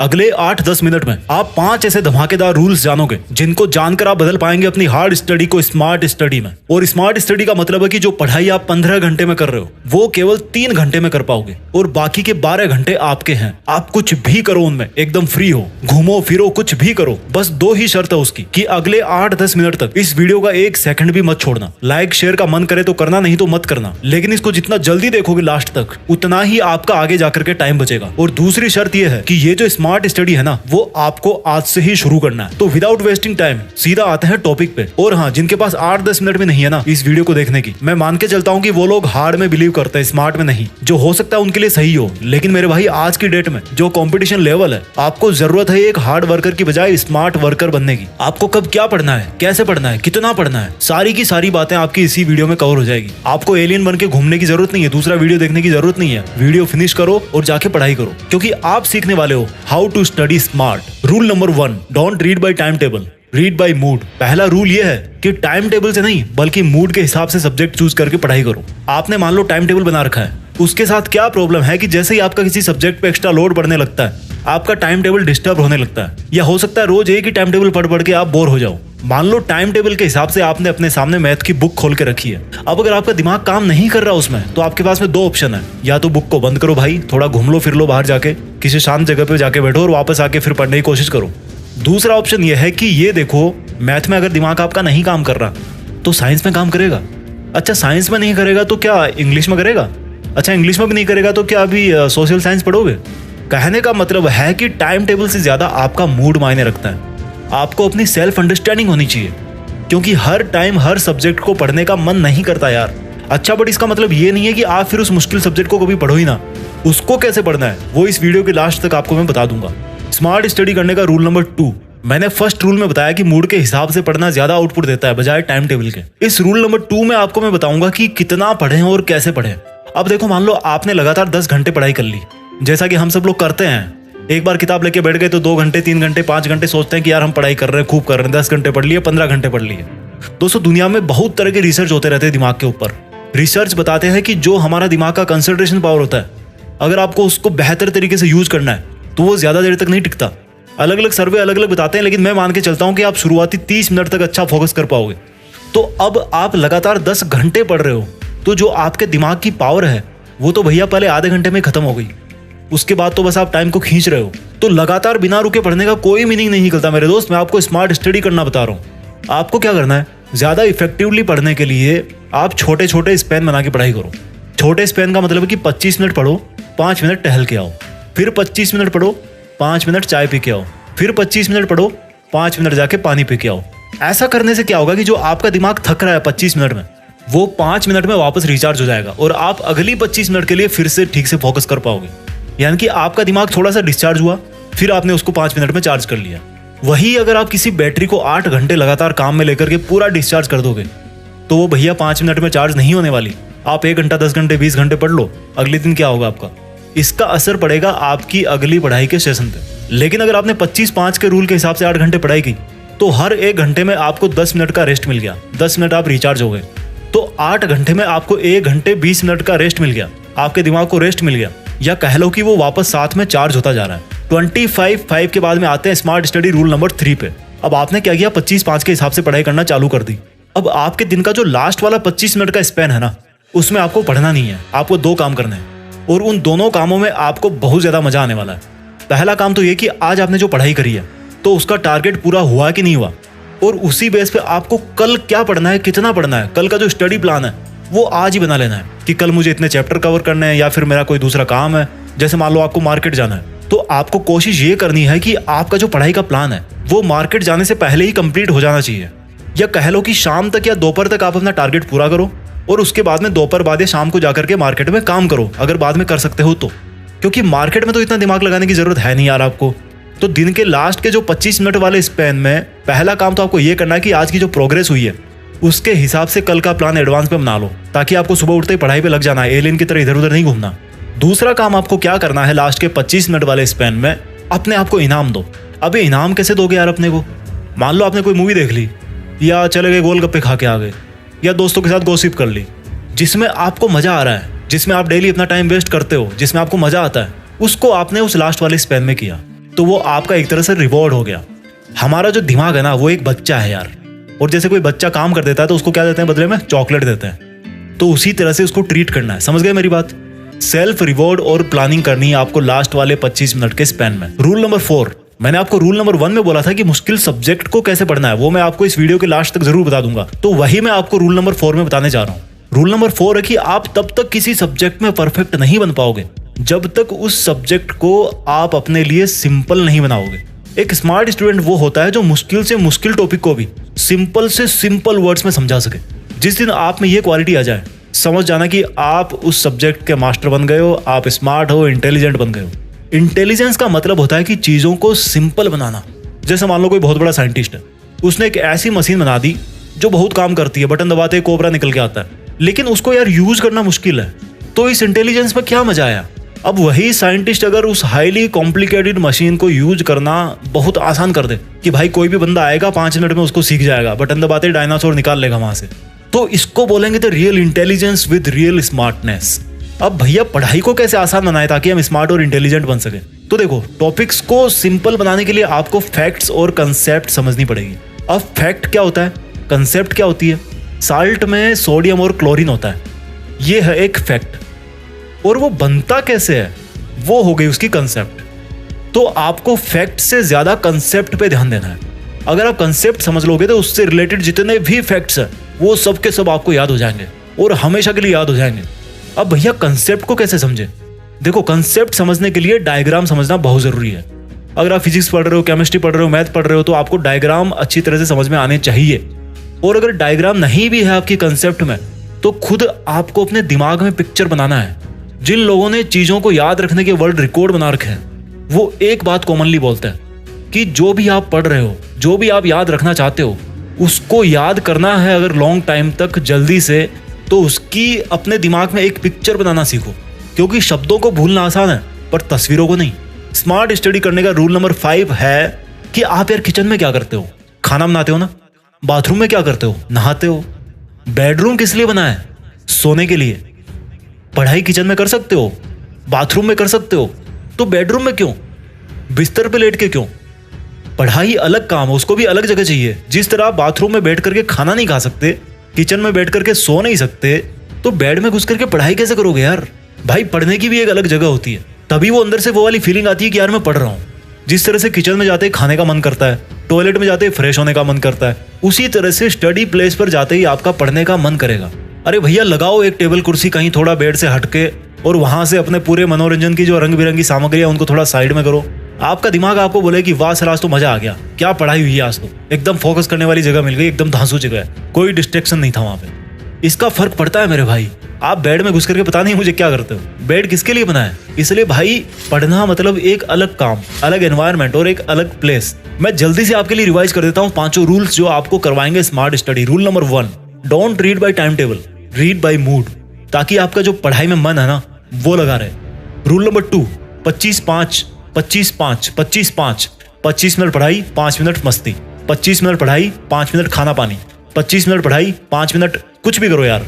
अगले 8-10 मिनट में आप 5 ऐसे धमाकेदार रूल्स जानोगे जिनको जानकर आप बदल पाएंगे अपनी हार्ड स्टडी को स्मार्ट स्टडी में। और स्मार्ट स्टडी का मतलब है कि जो पढ़ाई आप 15 घंटे में कर रहे हो वो केवल 3 घंटे में कर पाओगे और बाकी के 12 घंटे आपके हैं। आप कुछ भी करो उनमें, एकदम फ्री हो, घूमो फिरो, कुछ भी करो। बस 2 ही शर्त है उसकी कि अगले 8-10 मिनट तक इस वीडियो का 1 सेकंड भी मत छोड़ना। लाइक शेयर का मन करे तो करना, नहीं तो मत करना, लेकिन इसको जितना जल्दी देखोगे लास्ट तक उतना ही आपका आगे जाकर के टाइम बचेगा। और दूसरी शर्त यह है कि ये जो स्मार्ट स्टडी है ना वो आपको आज से ही शुरू करना है। तो विदाउट वेस्टिंग टाइम सीधा आते हैं टॉपिक पे। और हाँ, जिनके पास 8-10 मिनट में नहीं है ना इस वीडियो को देखने की, मैं मान के चलता हूँ कि वो लोग हार्ड में बिलीव करते हैं, स्मार्ट में नहीं। जो हो सकता है उनके लिए सही हो, लेकिन मेरे भाई आज की डेट में जो कंपटीशन लेवल है, आपको जरूरत है एक हार्ड वर्कर की बजाय स्मार्ट वर्कर बनने की। आपको कब क्या पढ़ना है, कैसे पढ़ना है, कितना पढ़ना है, सारी की सारी बातें आपकी इसी वीडियो में कवर हो जाएगी। आपको एलियन बन के घूमने की जरूरत नहीं है, दूसरा वीडियो देखने की जरूरत नहीं है। वीडियो फिनिश करो और जाके पढ़ाई करो, क्योंकि आप सीखने वाले हो how to study smart. Rule number 1, don't read by time table, read by mood. पहला रूल ये है कि टाइम टेबल से नहीं बल्कि मूड के हिसाब से सब्जेक्ट चूज करके पढ़ाई करो। आपने मान लो टाइम टेबल बना रखा है, उसके साथ क्या प्रॉब्लम है कि जैसे ही आपका किसी सब्जेक्ट पे एक्स्ट्रा लोड बढ़ने लगता है आपका टाइम टेबल डिस्टर्ब होने लगता है, या हो सकता है रोज एक ही टाइम टेबल पढ़ पढ़ के आप बोर हो जाओ। मान लो टाइम टेबल के हिसाब से आपने अपने सामने मैथ की बुक खोल के रखी है। अब अगर आपका दिमाग काम नहीं कर रहा उसमें, तो आपके पास में 2 ऑप्शन है। या तो बुक को बंद करो भाई, थोड़ा घूम लो फिर लो बाहर जाके, किसी शांत जगह पे जाके बैठो और वापस आके फिर पढ़ने की कोशिश करो। दूसरा ऑप्शन यह है कि ये देखो, मैथ में अगर दिमाग आपका नहीं काम कर रहा तो साइंस में काम करेगा। अच्छा, साइंस में नहीं करेगा तो क्या इंग्लिश में करेगा? अच्छा, इंग्लिश में भी नहीं करेगा तो क्या अभी सोशल साइंस पढ़ोगे? कहने का मतलब है कि टाइम टेबल से ज्यादा आपका मूड मायने रखता है। आपको अपनी सेल्फ अंडरस्टैंडिंग होनी चाहिए, क्योंकि हर टाइम हर सब्जेक्ट को पढ़ने का मन नहीं करता यार। अच्छा, बट इसका मतलब ये नहीं है कि आप फिर उस मुश्किल सब्जेक्ट को कभी पढ़ो ही ना। उसको कैसे पढ़ना है वो इस वीडियो के लास्ट तक आपको मैं बता दूंगा। स्मार्ट स्टडी करने का रूल नंबर 2, मैंने फर्स्ट रूल में बताया कि मूड के हिसाब से पढ़ना ज्यादा आउटपुट देता है बजाय टाइम टेबल के। इस रूल नंबर 2 में आपको मैं बताऊंगा कि कितना पढ़ें और कैसे पढ़ें। अब देखो, मान लो आपने लगातार 10 घंटे पढ़ाई कर ली, जैसा कि हम सब लोग करते हैं। एक बार किताब लेके बैठ गए तो 2 घंटे, 3 घंटे, 5 घंटे सोचते हैं कि यार हम पढ़ाई कर रहे हैं, खूब कर रहे हैं, 10 घंटे पढ़ लिए, 15 घंटे पढ़ लिए। दोस्तों, दुनिया में बहुत तरह के रिसर्च होते रहते हैं दिमाग के ऊपर। रिसर्च बताते हैं कि जो हमारा दिमाग का कंसंट्रेशन पावर होता है, अगर आपको उसको बेहतर तरीके से यूज करना है तो वो ज्यादा देर तक नहीं टिकता। अलग अलग सर्वे अलग अलग बताते हैं, लेकिन मैं मान के चलता हूं कि आप शुरुआती 30 मिनट तक अच्छा फोकस कर पाओगे। तो अब आप लगातार 10 घंटे पढ़ रहे हो, तो जो आपके दिमाग की पावर है वो तो भैया पहले आधे घंटे में खत्म हो गई। उसके बाद तो बस आप टाइम को खींच रहे हो। तो लगातार बिना रुके पढ़ने का कोई मीनिंग नहीं निकलता मेरे दोस्त। मैं आपको स्मार्ट स्टडी करना बता रहा हूँ। आपको क्या करना है, ज्यादा इफेक्टिवली पढ़ने के लिए आप छोटे छोटे स्पैन बना के पढ़ाई करो। छोटे स्पैन का मतलब है कि 25 मिनट पढ़ो, 5 मिनट टहल के आओ, फिर 25 मिनट पढ़ो, 5 मिनट चाय पी के आओ, फिर 25 मिनट पढ़ो, 5 मिनट जाके पानी पी के आओ। ऐसा करने से क्या होगा कि जो आपका दिमाग थक रहा है 25 मिनट में, वो 5 मिनट में वापस रिचार्ज हो जाएगा और आप अगली 25 मिनट के लिए फिर से ठीक से फोकस कर पाओगे। यानी कि आपका दिमाग थोड़ा सा डिस्चार्ज हुआ, फिर आपने उसको 5 मिनट में चार्ज कर लिया। वही अगर आप किसी बैटरी को 8 घंटे लगातार काम में लेकर के पूरा डिस्चार्ज कर दोगे तो वो भैया 5 मिनट में चार्ज नहीं होने वाली। आप 1 घंटा, 10 घंटे, 20 घंटे पढ़ लो, अगले दिन क्या होगा आपका? इसका असर पड़ेगा आपकी अगली पढ़ाई के सेशन पे। लेकिन अगर आपने 25-5 के रूल के हिसाब से 8 घंटे पढ़ाई की तो हर 1 घंटे में आपको 10 मिनट का रेस्ट मिल गया, 10 मिनट आप रिचार्ज हो गए। तो 8 घंटे में आपको 1 घंटे 20 मिनट का रेस्ट मिल गया, आपके दिमाग को रेस्ट मिल गया, या कह लो कि वो वापस साथ में चार्ज होता जा रहा है। 25-5 के बाद में आते हैं स्मार्ट स्टडी रूल नंबर 3 पे। अब आपने क्या किया, 25-5 के हिसाब से पढ़ाई करना चालू कर दी। अब आपके दिन का जो लास्ट वाला 25 मिनट का स्पैन है ना, उसमें आपको पढ़ना नहीं है, आपको 2 काम करने हैं और उन दोनों कामों में आपको बहुत ज्यादा मजा आने वाला है। पहला काम तो ये कि आज आपने जो पढ़ाई करी है तो उसका टारगेट पूरा हुआ कि नहीं हुआ, और उसी बेस पे आपको कल क्या पढ़ना है, कितना पढ़ना है, कल का जो स्टडी प्लान है वो आज ही बना लेना है कि कल मुझे इतने चैप्टर कवर करने हैं, या फिर मेरा कोई दूसरा काम है। जैसे मान लो आपको मार्केट जाना है, तो आपको कोशिश ये करनी है कि आपका जो पढ़ाई का प्लान है वो मार्केट जाने से पहले ही कंप्लीट हो जाना चाहिए। या कह लो कि शाम तक या दोपहर तक आप अपना टारगेट पूरा करो और उसके बाद में दोपहर बाद या शाम को जाकर के मार्केट में काम करो, अगर बाद में कर सकते हो तो। क्योंकि मार्केट में तो इतना दिमाग लगाने की जरूरत है नहीं यार आपको। तो दिन के लास्ट के जो 25 मिनट वाले स्पैन में पहला काम तो आपको ये करना है कि आज की जो प्रोग्रेस हुई है उसके हिसाब से कल का प्लान एडवांस में बना लो, ताकि आपको सुबह उठते ही पढ़ाई पे लग जाना है, एलियन की तरह इधर उधर नहीं घूमना। दूसरा काम आपको क्या करना है, लास्ट के 25 मिनट वाले स्पैन में अपने आप को इनाम दो। अबे इनाम कैसे दोगे यार अपने को? मान लो आपने कोई मूवी देख ली, या चले गए गोलगप्पे खा के आ गए, या दोस्तों के साथ गॉसिप कर ली, जिसमें आपको मजा आ रहा है, जिसमें आप डेली अपना टाइम वेस्ट करते हो, जिसमें आपको मजा आता है, उसको आपने उस लास्ट वाले स्पैन में किया। तो वो आपका एक तरह से रिवॉर्ड हो गया। हमारा जो दिमाग है ना, वो एक बच्चा है यार, और जैसे कोई बच्चा काम कर देता है तो उसको क्या देते हैं बदले में? चॉकलेट देते हैं। तो उसी तरह से उसको ट्रीट करना है। समझ गए मेरी बात? सेल्फ रिवॉर्ड और प्लानिंग करनी है आपको लास्ट वाले 25 मिनट के स्पैन में। रूल नंबर 4, मैंने आपको रूल नंबर 1 में बोला था कि मुश्किल सब्जेक्ट को कैसे पढ़ना है, वो मैं आपको इस वीडियो के लास्ट तक जरूर बता दूंगा। तो वही मैं आपको रूल नंबर 4 में बताने जा रहा हूँ। रूल नंबर 4 है कि आप तब तक किसी सब्जेक्ट में परफेक्ट नहीं बन पाओगे जब तक उस सब्जेक्ट को आप अपने लिए सिंपल नहीं बनाओगे। एक स्मार्ट स्टूडेंट वो होता है जो मुश्किल से मुश्किल टॉपिक को भी सिंपल से सिंपल वर्ड्स में समझा सके। जिस दिन आप में ये क्वालिटी आ जाए, समझ जाना कि आप उस सब्जेक्ट के मास्टर बन गए हो, आप स्मार्ट हो, इंटेलिजेंट बन गए हो। इंटेलिजेंस का मतलब होता है कि चीजों को सिंपल बनाना। जैसे मान लो कोई बहुत बड़ा साइंटिस्ट है, उसने एक ऐसी मशीन बना दी जो बहुत काम करती है, बटन दबाते ही कोबरा निकल के आता है, लेकिन उसको यार यूज करना मुश्किल है। तो इस इंटेलिजेंस में क्या मजा आया? अब वही साइंटिस्ट अगर उस हाईली कॉम्प्लिकेटेड मशीन को यूज करना बहुत आसान कर दे कि भाई कोई भी बंदा आएगा 5 मिनट में उसको सीख जाएगा, बटन दबाते डायनासोर निकाल लेगा वहां से, तो इसको बोलेंगे the real intelligence with real smartness. अब भैया पढ़ाई को कैसे आसान बनाए ताकि हम स्मार्ट और इंटेलिजेंट बन सके? तो देखो, टॉपिक्स को सिंपल बनाने के लिए आपको फैक्ट्स और कंसेप्ट समझनी पड़ेगी। अब फैक्ट क्या होता है, कंसेप्ट क्या होती है? साल्ट में सोडियम और क्लोरीन होता है, ये है एक फैक्ट। और वो बनता कैसे है, वो हो गई उसकी कंसेप्ट। तो आपको फैक्ट से ज्यादा कंसेप्ट पे ध्यान देना है। अगर आप कंसेप्ट समझ लोगे तो उससे रिलेटेड जितने भी फैक्ट्स हैं वो सब के सब आपको याद हो जाएंगे और हमेशा के लिए याद हो जाएंगे। अब भैया कंसेप्ट को कैसे समझे? देखो, कंसेप्ट समझने के लिए डायग्राम समझना बहुत जरूरी है। अगर आप फिजिक्स पढ़ रहे हो, केमिस्ट्री पढ़ रहे हो, मैथ पढ़ रहे हो, तो आपको डायग्राम अच्छी तरह से समझ में आने चाहिए। और अगर डायग्राम नहीं भी है आपकी कंसेप्ट में, तो खुद आपको अपने दिमाग में पिक्चर बनाना है। जिन लोगों ने चीजों को याद रखने के वर्ल्ड रिकॉर्ड बना रखे हैं, वो एक बात कॉमनली बोलते हैं कि जो भी आप पढ़ रहे हो, जो भी आप याद रखना चाहते हो, उसको याद करना है अगर लॉन्ग टाइम तक जल्दी से, तो उसकी अपने दिमाग में एक पिक्चर बनाना सीखो। क्योंकि शब्दों को भूलना आसान है पर तस्वीरों को नहीं। स्मार्ट स्टडी करने का रूल नंबर 5 है कि आप यार किचन में क्या करते हो? खाना बनाते हो ना? बाथरूम में क्या करते हो? नहाते हो। बेडरूम किस लिए बना है? सोने के लिए। पढ़ाई किचन में कर सकते हो, बाथरूम में कर सकते हो, तो बेडरूम में क्यों? बिस्तर पे लेट के क्यों? पढ़ाई अलग काम है, उसको भी अलग जगह चाहिए। जिस तरह आप बाथरूम में बैठ करके खाना नहीं खा सकते, किचन में बैठ करके सो नहीं सकते, तो बेड में घुस करके पढ़ाई कैसे करोगे यार? भाई पढ़ने की भी एक अलग जगह होती है, तभी वो अंदर से वो वाली फीलिंग आती है कि यार मैं पढ़ रहा हूँ। जिस तरह से किचन में जाते ही खाने का मन करता है, टॉयलेट में जाते ही फ्रेश होने का मन करता है, उसी तरह से स्टडी प्लेस पर जाते ही आपका पढ़ने का मन करेगा। अरे भैया लगाओ एक टेबल कुर्सी कहीं थोड़ा बेड से हटके, और वहां से अपने पूरे मनोरंजन की जो रंग बिरंगी सामग्री है उनको थोड़ा साइड में करो। आपका दिमाग आपको बोले कि वाह सर आज तो मजा आ गया, क्या पढ़ाई हुई है आज तो, एकदम फोकस करने वाली जगह मिल गई, एकदम धांसू जगह है, कोई डिस्ट्रैक्शन नहीं था वहां पे। इसका फर्क पड़ता है मेरे भाई। आप बेड में घुस करके पता नहीं मुझे क्या करते हो। बेड किसके लिए बना है? इसलिए भाई पढ़ना मतलब एक अलग काम, अलग एनवायरनमेंट और एक अलग प्लेस। मैं जल्दी से आपके लिए रिवाइज कर देता हूँ 5 रूल्स जो आपको करवाएंगे smart study. Rule number 1, don't read by time table, read by mood, ताकि आपका जो पढ़ाई में मन है ना वो लगा रहे। रूल नंबर 2, 25-5, 25-5, 25-5, 25 मिनट पढ़ाई, 5 मिनट मस्ती, 25 मिनट पढ़ाई, 5 मिनट खाना पानी, 25 मिनट पढ़ाई, 5 मिनट कुछ भी करो यार।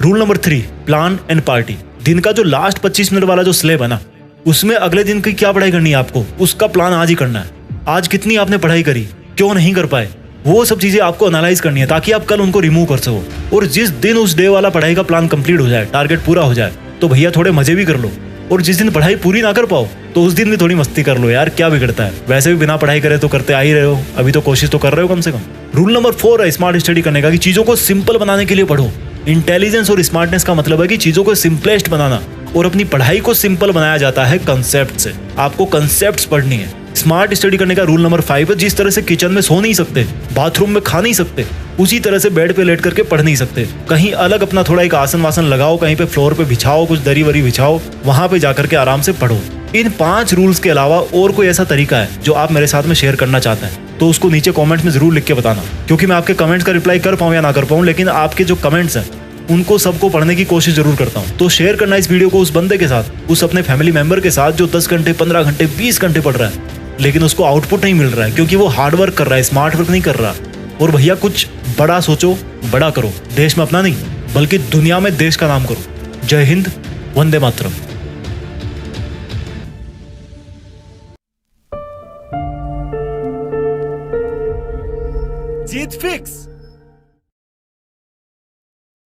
Rule number 3, plan and party. दिन का जो लास्ट 25 मिनट वाला जो स्लेब है ना, उसमें अगले दिन की क्या पढ़ाई करनी है आपको, उसका प्लान आज ही करना है। आज कितनी आपने पढ़ाई करी, क्यों नहीं कर पाए, वो सब चीजें आपको एनालाइज करनी है ताकि आप कल उनको रिमूव कर सको। और जिस दिन उस डे वाला पढ़ाई का प्लान कंप्लीट हो जाए, टारगेट पूरा हो जाए, तो भैया थोड़े मजे भी कर लो। और जिस दिन पढ़ाई पूरी ना कर पाओ तो उस दिन भी थोड़ी मस्ती कर लो यार, क्या बिगड़ता है? वैसे भी बिना पढ़ाई करे तो करते आ ही रहे हो, अभी तो कोशिश तो कर रहे हो कम से कम। रूल नंबर 4 है स्मार्ट स्टडी करने का कि चीजों को सिंपल बनाने के लिए पढ़ो। इंटेलिजेंस और स्मार्टनेस का मतलब है कि चीजों को सिंपलेस्ट बनाना, और अपनी पढ़ाई को सिंपल बनाया जाता है कंसेप्ट से। आपको कंसेप्ट्स पढ़नी है। स्मार्ट स्टडी करने का रूल नंबर 5 है, जिस तरह से किचन में सो नहीं सकते, बाथरूम में खा नहीं सकते, उसी तरह से बेड पे लेट करके पढ़ नहीं सकते। कहीं अलग अपना थोड़ा एक आसन वासन लगाओ, कहीं पे फ्लोर पे बिछाओ, कुछ दरी वरी बिछाओ, वहां पे जाकर के आराम से पढ़ो। इन 5 रूल्स के अलावा और कोई ऐसा तरीका है जो आप मेरे साथ में शेयर करना चाहते हैं तो उसको नीचे कमेंट में जरूर लिख के बताना, क्योंकि मैं आपके कमेंट्स का रिप्लाई कर पाऊं या ना कर पाऊं, लेकिन आपके जो कमेंट्स हैं उनको सबको पढ़ने की कोशिश जरूर करता हूं। तो शेयर करना इस वीडियो को उस बंदे के साथ, उस अपने फैमिली मेंबर के साथ जो 10 घंटे, 15 घंटे, 20 घंटे पढ़ रहा है, लेकिन उसको आउटपुट नहीं मिल रहा है क्योंकि वो हार्ड वर्क कर रहा है, स्मार्ट वर्क नहीं कर रहा। और भैया कुछ बड़ा सोचो, बड़ा करो। देश में अपना नहीं बल्कि दुनिया में देश का नाम करो। जय हिंद, वंदे मातरम। जीत फिक्स।